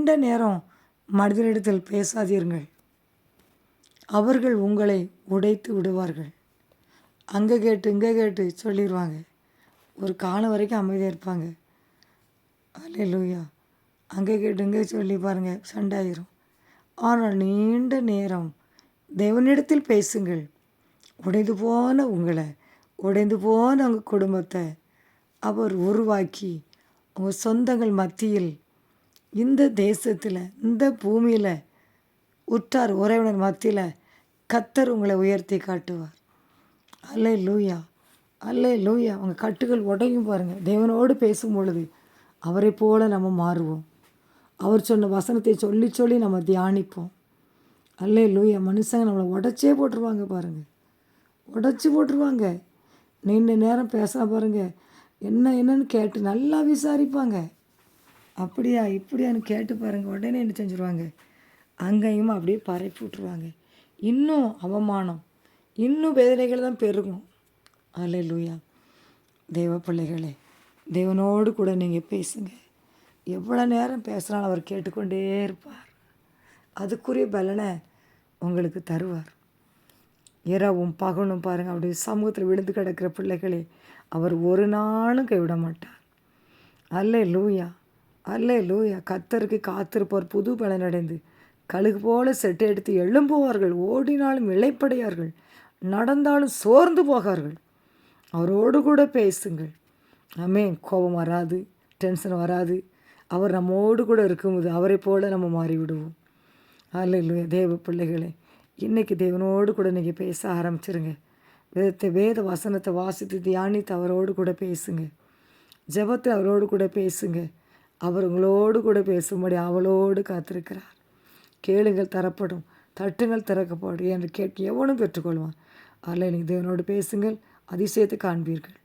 நீண்ட நேரம் மனிதனிடத்தில் பேசாதீர்கள். அவர்கள் உங்களை உடைத்து விடுவார்கள். அங்கே கேட்டு இங்கே கேட்டு சொல்லிடுவாங்க. ஒரு காலம் வரைக்கும் அமைதியாக இருப்பாங்க. அல்லேலூயா. அங்கே கேட்டு இங்கே சொல்லி பாருங்கள், சண்டாயிரும். ஆனால் நீண்ட நேரம் தேவனிடத்தில் பேசுங்கள். உடைந்து போன உங்களை, உடைந்து போன உங்கள் குடும்பத்தை அவர் உருவாக்கி உங்கள் சொந்தங்கள் மத்தியில், இந்த தேசத்தில், இந்த பூமியில், உற்றார் உறவினர் மத்தியில் கர்த்தர் உங்களை உயர்த்தி காட்டுவார். அல்லேலூயா, அல்லேலூயா. உங்கள் கட்டுகள் உடையும் பாருங்கள். தேவனோடு பேசும் பொழுது அவரை போல நம்ம மாறுவோம். அவர் சொன்ன வசனத்தை சொல்லி சொல்லி நம்ம தியானிப்போம். அல்லேலூயா. மனுஷங்க நம்மளை உடச்சே போட்டுருவாங்க பாருங்கள், உடச்சி போட்டுருவாங்க. நீண்ட நேரம் பேச பாருங்கள், என்னன்னு கேட்டு நல்லா விசாரிப்பாங்க. அப்படியா இப்படியான்னு கேட்டு பாருங்கள், உடனே என்ன செஞ்சுருவாங்க, அங்கேயும் அப்படியே பரப்பி விட்ருவாங்க. இன்னும் அவமானம், இன்னும் வேதனைகள் தான் பெருகும். அல்லேலூயா. தேவ பிள்ளைகளே, தேவனோடு கூட நீங்கள் பேசுங்க. எவ்வளோ நேரம் பேசுனாலும் அவர் கேட்டுக்கொண்டே இருப்பார். அதுக்குரிய பலனை உங்களுக்கு தருவார். இரவும் பகலும் பாருங்கள், அப்படி சமூகத்தில் விழுந்து கிடக்கிற பிள்ளைகளே அவர் ஒரு நாளும் கைவிட மாட்டார். அல்லேலூயா, அல்லேலூயா. கர்த்தருக்கு காத்திருப்பவர் புது பலன் அடைந்து கழுகு போல செட்டை எடுத்து எழும்புவார்கள். ஓடினாலும் இளைப்படையார்கள், நடந்தாலும் சோர்ந்து போகார்கள். அவரோடு கூட பேசுங்கள். ஆமென். கோபம் வராது, டென்ஷன் வராது. அவர் நம்மோடு கூட இருக்கும்போது அவரை போல நம்ம மாறிவிடுவோம். அல்லேலூயா. தேவ பிள்ளைகளே, இன்றைக்கி தேவனோடு கூட நீங்கள் பேச ஆரம்பிச்சிருங்க. வேத வசனத்தை வாசித்து தியானித்து அவரோடு கூட பேசுங்க. ஜெபத்தை அவரோடு கூட பேசுங்க. அவர் உங்களோடு கூட பேசும்படி அவளோடு காத்திருக்கிறார். கேளுங்கள் தரப்படும், தட்டுங்கள் திறக்கப்படும் என்று கேட்க எவனும் பெற்றுக்கொள்வான். அதில் நீங்கள் தேவனோடு பேசுங்கள், அதிசயத்தை காண்பீர்கள்.